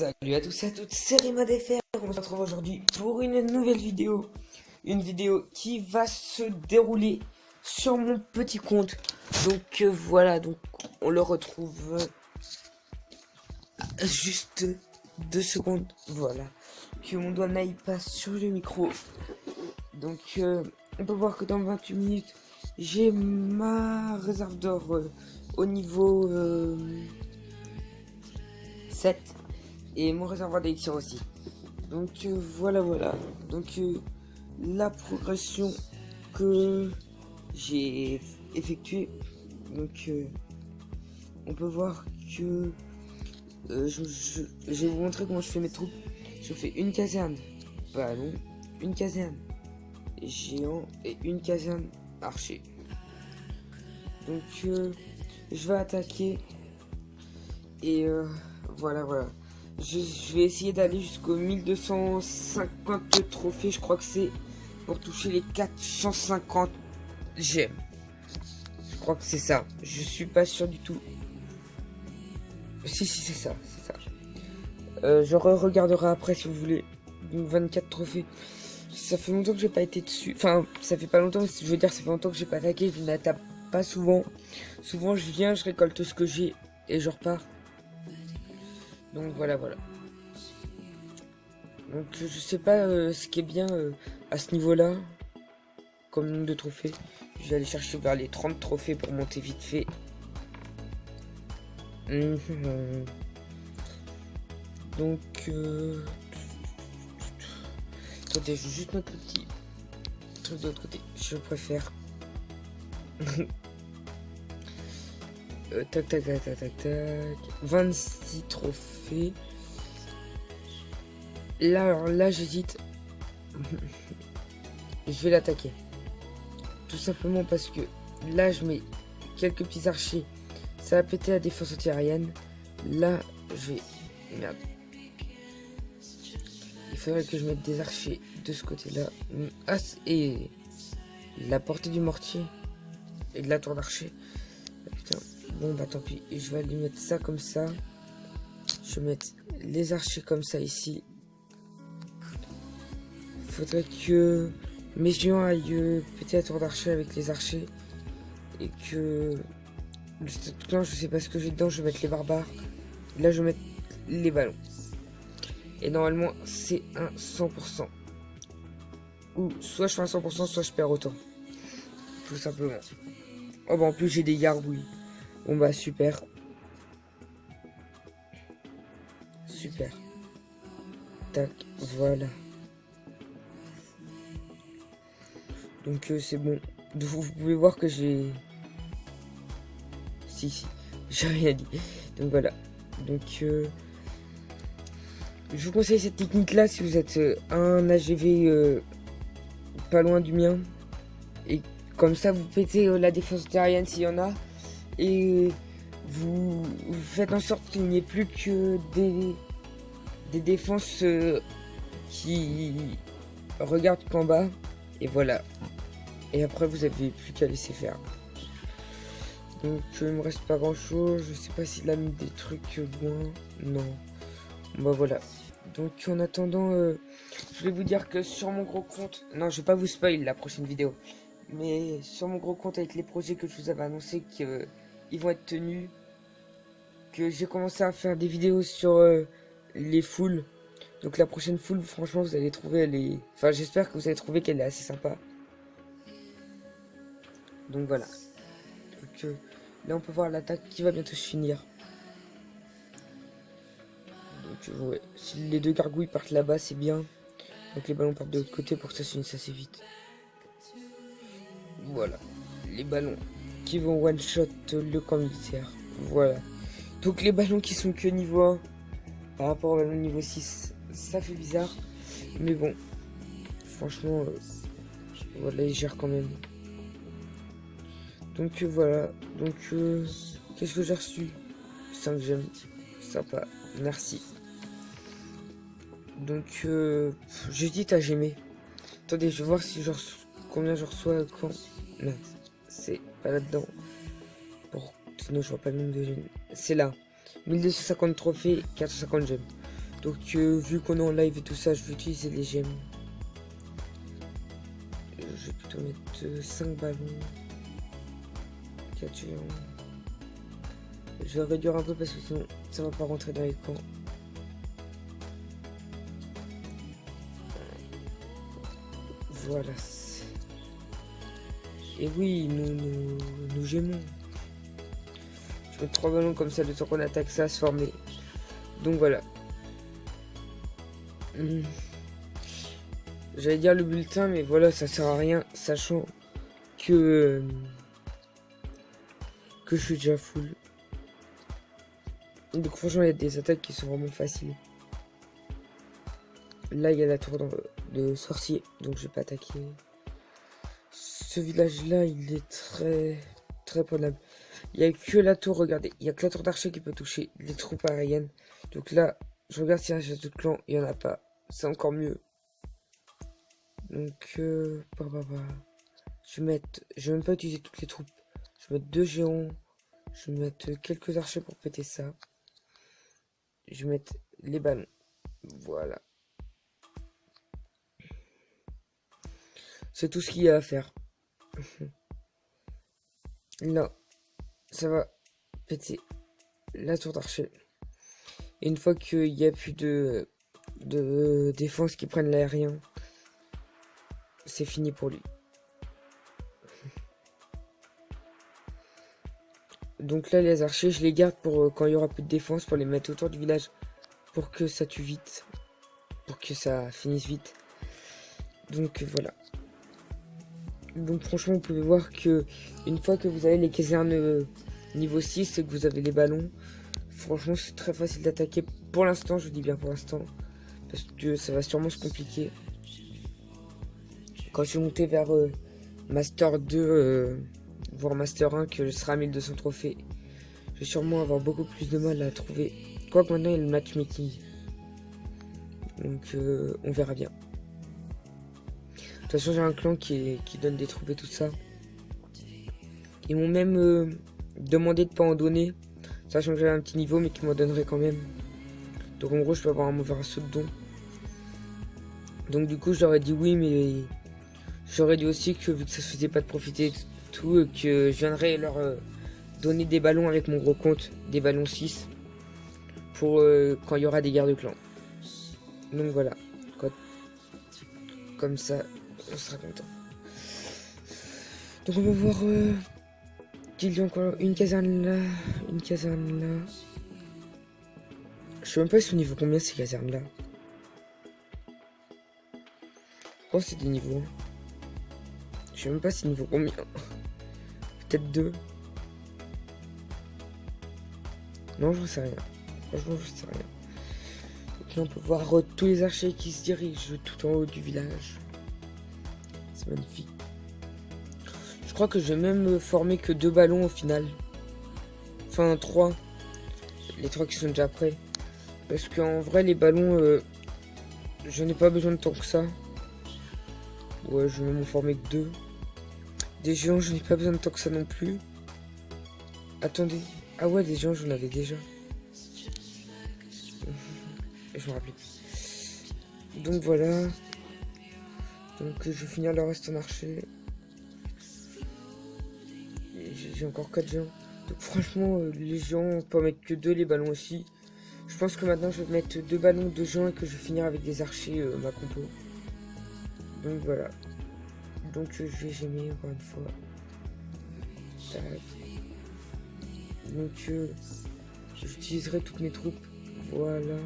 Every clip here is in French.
Salut à tous et à toutes, c'est RimaDFR. On se retrouve aujourd'hui pour une nouvelle vidéo. Une vidéo qui va se dérouler sur mon petit compte. Donc voilà, donc on le retrouve juste 2 secondes. Voilà, que mon doigt n'aille pas sur le micro. Donc on peut voir que dans 28 minutes, j'ai ma réserve d'or au niveau 7. Et mon réservoir d'élixir aussi. Donc voilà. Donc la progression que j'ai effectuée. Donc on peut voir que je vais vous montrer comment je fais mes troupes. Je fais une caserne ballon, une caserne géant et une caserne archer. Donc je vais attaquer et voilà. Je vais essayer d'aller jusqu'aux 1250 trophées, je crois que c'est pour toucher les 450 gemmes. Je crois que c'est ça, je suis pas sûr du tout. Si c'est ça. Je regarderai après si vous voulez. 24 trophées. Ça fait longtemps que j'ai pas été dessus. Enfin, ça fait pas longtemps, je veux dire, ça fait longtemps que j'ai pas attaqué. Je n'attaque pas souvent. Souvent, je viens, je récolte ce que j'ai et je repars. Donc voilà. Donc je sais pas ce qui est bien à ce niveau-là, comme nombre de trophées. Je vais aller chercher vers les 30 trophées pour monter vite fait. Donc attendez, je vais juste mettre le petit truc de l'autre côté. Je préfère. Tac. 26 trophées. Là j'hésite. Je vais l'attaquer. Tout simplement parce que là je mets quelques petits archers. Ça va péter la défense antiaérienne. Là je vais... Merde. Il faudrait que je mette des archers de ce côté-là. Et la portée du mortier. Et de la tour d'archer. Putain. Bon bah tant pis. Je vais lui mettre ça comme ça. Je vais mettre les archers comme ça ici. Faudrait que mes géants aillent péter la tour d'archer avec les archers. Et que... je sais pas ce que j'ai dedans. Je vais mettre les barbares. Là je vais mettre les ballons. Et normalement c'est un 100%. Ou soit je fais un 100%, soit je perds autant. Tout simplement. Oh bah en plus j'ai des gargouilles. Bon bah super. Tac, voilà. Donc c'est bon. Vous pouvez voir que j'ai... Si, j'ai rien dit. Donc voilà. Donc je vous conseille cette technique là si vous êtes un AGV pas loin du mien. Et comme ça vous pétez la défense aérienne s'il y en a. Et vous faites en sorte qu'il n'y ait plus que des défenses qui regardent qu'en bas. Et voilà. Et après vous avez plus qu'à laisser faire. Donc il me reste pas grand chose. Je sais pas s'il a mis des trucs loin. Non. Bon, bah voilà. Donc en attendant, je voulais vous dire que sur mon gros compte. Non, je vais pas vous spoil la prochaine vidéo. Mais sur mon gros compte avec les projets que je vous avais annoncé qu'ils vont être tenus. Que j'ai commencé à faire des vidéos sur les foules. Donc la prochaine foule, franchement, vous allez trouver, elle est... Enfin, j'espère que vous allez trouver qu'elle est assez sympa. Donc voilà. Donc là, on peut voir l'attaque qui va bientôt se finir. Donc ouais, si les deux gargouilles partent là-bas, c'est bien. Donc les ballons partent de l'autre côté pour que ça se finisse assez vite. Voilà. Les ballons qui vont one-shot le camp militaire. Voilà. Donc les ballons qui sont que niveau 1 par rapport au ballon niveau 6, ça fait bizarre. Mais bon, franchement, voilà, ils gèrent quand même. Donc voilà. Donc qu'est-ce que j'ai reçu? 5 gemmes. Sympa. Merci. Donc j'hésite à gemmer. Attendez, je vais voir si combien je reçois quand. Non, c'est pas là-dedans. Sinon je vois pas le nombre de gemmes. C'est là. 1250 trophées, 450 gemmes. Donc vu qu'on est en live et tout ça, je vais utiliser les gemmes. Je vais plutôt mettre 5 ballons. 4 géants. Je vais réduire un peu parce que sinon ça va pas rentrer dans les camps. Voilà. Et oui, nous gemons. Je mets 3 ballons comme ça, le temps qu'on attaque ça se former. Donc voilà. J'allais dire le bulletin, mais voilà, ça sert à rien, sachant que je suis déjà full. Donc franchement, il y a des attaques qui sont vraiment faciles. Là, il y a la tour de sorcier, donc je vais pas attaquer. Ce village-là, il est très prenable. Il n'y a que la tour, regardez, il n'y a que la tour d'archer qui peut toucher les troupes aériennes. Donc là, je regarde s'il y a un château de clan, il n'y en a pas. C'est encore mieux. Donc, je vais même pas utiliser toutes les troupes. Je vais mettre 2 géants. Je vais mettre quelques archers pour péter ça. Je vais mettre les ballons. Voilà. C'est tout ce qu'il y a à faire. Là, ça va péter la tour d'archer. Et une fois qu'il n'y a plus de défense qui prennent l'aérien, c'est fini pour lui. Donc là, les archers, je les garde pour quand il y aura plus de défense, pour les mettre autour du village, pour que ça tue vite, pour que ça finisse vite. Donc voilà. Donc franchement, vous pouvez voir que une fois que vous avez les casernes niveau 6 et que vous avez les ballons, franchement, c'est très facile d'attaquer. Pour l'instant, je dis bien pour l'instant, parce que ça va sûrement se compliquer. Quand je vais monter vers Master 2, voire Master 1, que je serai à 1200 trophées, je vais sûrement avoir beaucoup plus de mal à trouver. Quoique maintenant, il y a le matchmaking. Donc, on verra bien. De toute façon, j'ai un clan qui donne des troupes et tout ça. Ils m'ont même demandé de pas en donner, sachant que j'avais un petit niveau, mais qu'ils m'en donneraient quand même. Donc en gros, je peux avoir un mauvais assaut de don. Donc du coup, je leur ai dit oui, mais j'aurais dit aussi que vu que ça se faisait pas de profiter de tout, que je viendrais leur donner des ballons avec mon gros compte, des ballons 6, pour quand il y aura des guerres de clans. Donc voilà, comme ça, on sera content. Donc on va voir qu'il y a encore une caserne là, une caserne là. Je sais même pas si au niveau combien ces casernes là. Oh, c'est des niveaux. Je sais même pas si niveau combien. Peut-être 2. Non, je sais rien. Franchement, je sais rien. Donc là, on peut voir tous les archers qui se dirigent tout en haut du village. C'est magnifique. Je crois que je vais même former que 2 ballons au final. Enfin, 3. Les 3 qui sont déjà prêts. Parce qu'en vrai, les ballons, je n'ai pas besoin de tant que ça. Ouais, je vais même en former que 2. Des géants, je n'ai pas besoin de tant que ça non plus. Attendez. Ah ouais, des géants, j'en avais déjà. Je me rappelle. Donc voilà. Donc je vais finir le reste en archer. J'ai encore 4 géants. Donc franchement, les géants, on peut en mettre que 2, les ballons aussi. Je pense que maintenant, je vais mettre 2 ballons de géants et que je vais finir avec des archers, ma compo. Donc voilà. Donc je vais gemmer encore une fois. Tac. Donc j'utiliserai toutes mes troupes. Voilà.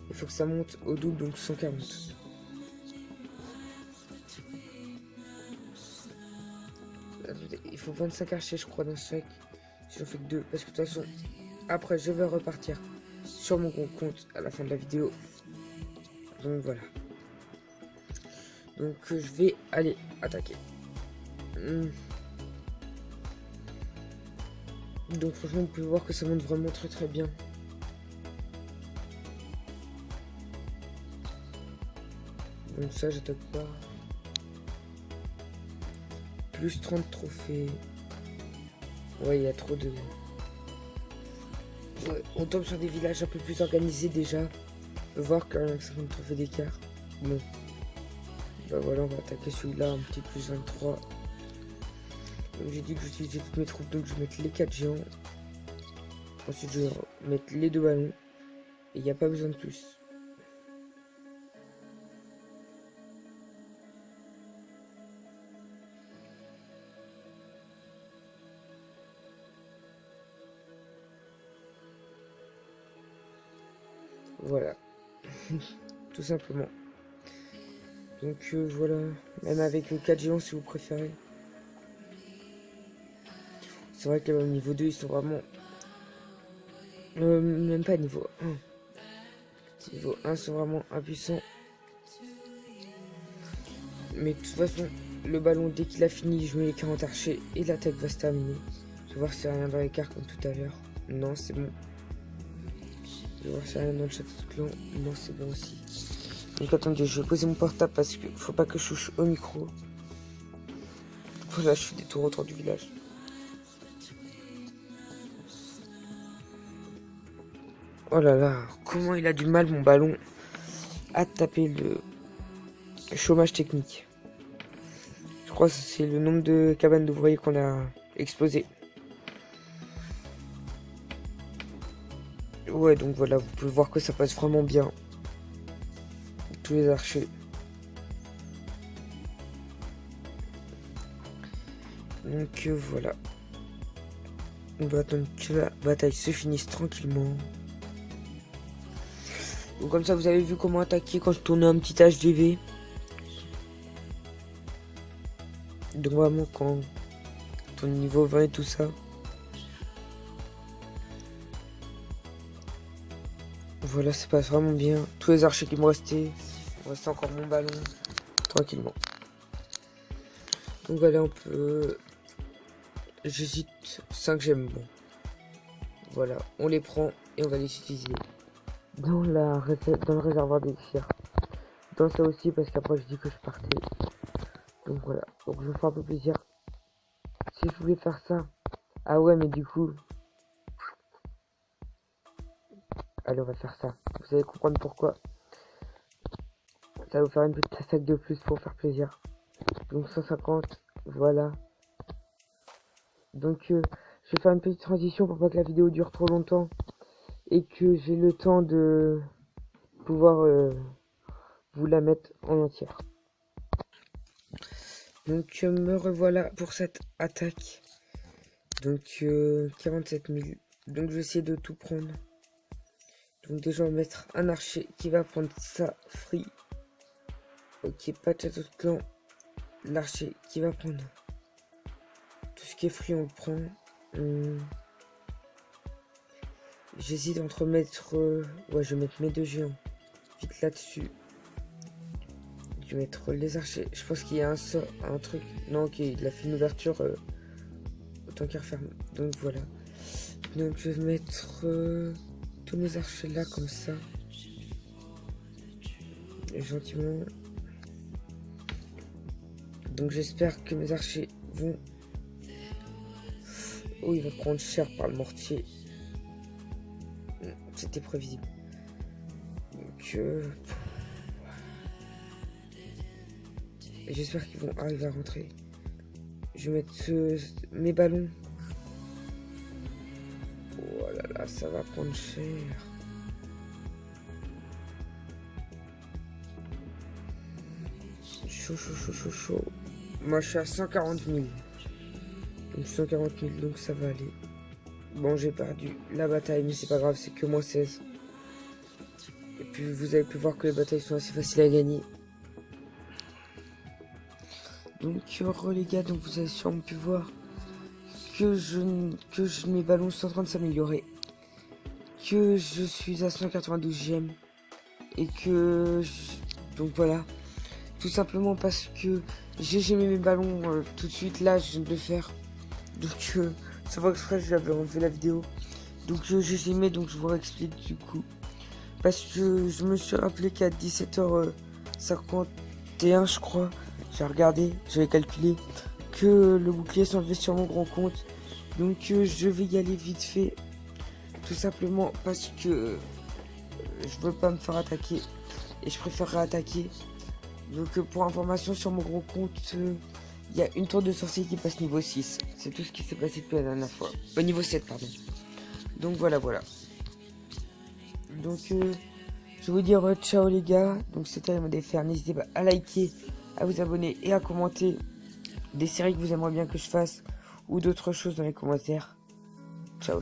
Il faut que ça monte au double, donc 140. Il faut 25 archers, je crois, dans ce sac. Si j'en fais que 2. Parce que de toute façon, après, je vais repartir sur mon compte à la fin de la vidéo. Donc voilà. Donc je vais aller attaquer. Donc franchement, vous pouvez voir que ça monte vraiment très bien. Donc ça, j'attaque pas. Plus 30 trophées. Ouais, il y a trop de... Ouais, on tombe sur des villages un peu plus organisés déjà. peut voir qu'il y a un 50 trophées d'écart. Bon. Bah voilà, on va attaquer celui-là, un petit plus 23. Donc j'ai dit que j'utilisais toutes mes troupes, donc je vais mettre les 4 géants. Ensuite je vais mettre les 2 ballons. Et il n'y a pas besoin de plus. Voilà. Tout simplement. Donc voilà. Même avec le 4 géants si vous préférez. C'est vrai que au niveau 2 ils sont vraiment... même pas niveau 1. Niveau 1 sont vraiment impuissants. Mais de toute façon, le ballon dès qu'il a fini, je mets les 40 archers et l'attaque va se terminer. Je vais voir s'il n'y a rien dans l'écart comme tout à l'heure. Non, c'est bon. Je vais voir s'il n'y a rien dans le château de clan. Non, c'est bon aussi. Donc attendez, je vais poser mon portable parce qu'il faut pas que je touche au micro. Voilà, je fais des tours autour du village. Oh là là, comment il a du mal mon ballon à taper le chômage technique. Je crois que c'est le nombre de cabanes d'ouvriers qu'on a explosé. Ouais, donc voilà, vous pouvez voir que ça passe vraiment bien. Tous les archers. Donc voilà. On va attendre que la bataille se finisse tranquillement. Donc comme ça, vous avez vu comment attaquer quand je tournais un petit HDV. Donc vraiment quand ton niveau 20 et tout ça. Voilà, ça passe vraiment bien. Tous les archers qui me restaient. Il me reste encore mon ballon. Tranquillement. Donc voilà, on peut... J'hésite 5 gemmes. Bon. Voilà, on les prend et on va les utiliser dans le réservoir d'élixir. Dans ça aussi parce qu'après je dis que je partais. Donc voilà, donc je me fais un peu plaisir. Si je voulais faire ça. Ah ouais, mais du coup... Allez, on va faire ça. Vous allez comprendre pourquoi. Ça va vous faire une petite attaque de plus pour faire plaisir. Donc 150, voilà. Donc je vais faire une petite transition pour pas que la vidéo dure trop longtemps. Et que j'ai le temps de pouvoir vous la mettre en entière. Donc me revoilà pour cette attaque. Donc 47 000. Donc je vais essayer de tout prendre. Donc déjà on va mettre un archer qui va prendre ça free. Ok, pas de château de clan. L'archer qui va prendre tout ce qui est free, on le prend. J'hésite entre mettre... ouais, je vais mettre mes 2 géants. Vite là-dessus. Je vais mettre les archers. Je pense qu'il y a un truc. Non, ok, il a fait une ouverture. Autant qu'il referme. Donc voilà. Donc je vais mettre tous mes archers là comme ça. Et gentiment. Donc j'espère que mes archers vont... Oh, il va prendre cher par le mortier. C'était prévisible. Donc j'espère qu'ils vont arriver à rentrer. Je vais mettre mes ballons. Oh là là, ça va prendre cher. Chaud. Moi je suis à 140 000. Donc 140 000, donc ça va aller. Bon, j'ai perdu la bataille, mais c'est pas grave, c'est que moins 16. Et puis vous avez pu voir que les batailles sont assez faciles à gagner. Donc les gars, donc vous avez sûrement pu voir que mes ballons sont en train de s'améliorer. Que je suis à 192 gemmes. Et que... Donc voilà. Tout simplement parce que j'ai gemé mes ballons tout de suite. Là, je viens de le faire. Donc c'est pas exprès, j'avais enlevé la vidéo. Donc j'ai gemé, donc je vous réexplique du coup. Parce que je me suis rappelé qu'à 17h51, je crois, j'ai regardé, j'avais calculé que le bouclier s'enlevait sur mon grand compte. Donc je vais y aller vite fait. Tout simplement parce que je veux pas me faire attaquer et je préférerais attaquer. Donc pour information, sur mon gros compte, il y a une tour de sorcier qui passe niveau 6. C'est tout ce qui s'est passé depuis la dernière fois. Au niveau 7, pardon. Donc voilà. Donc je vais vous dire ciao les gars. Donc c'était le mode FR. N'hésitez pas à liker, à vous abonner et à commenter des séries que vous aimeriez bien que je fasse ou d'autres choses dans les commentaires. Ciao.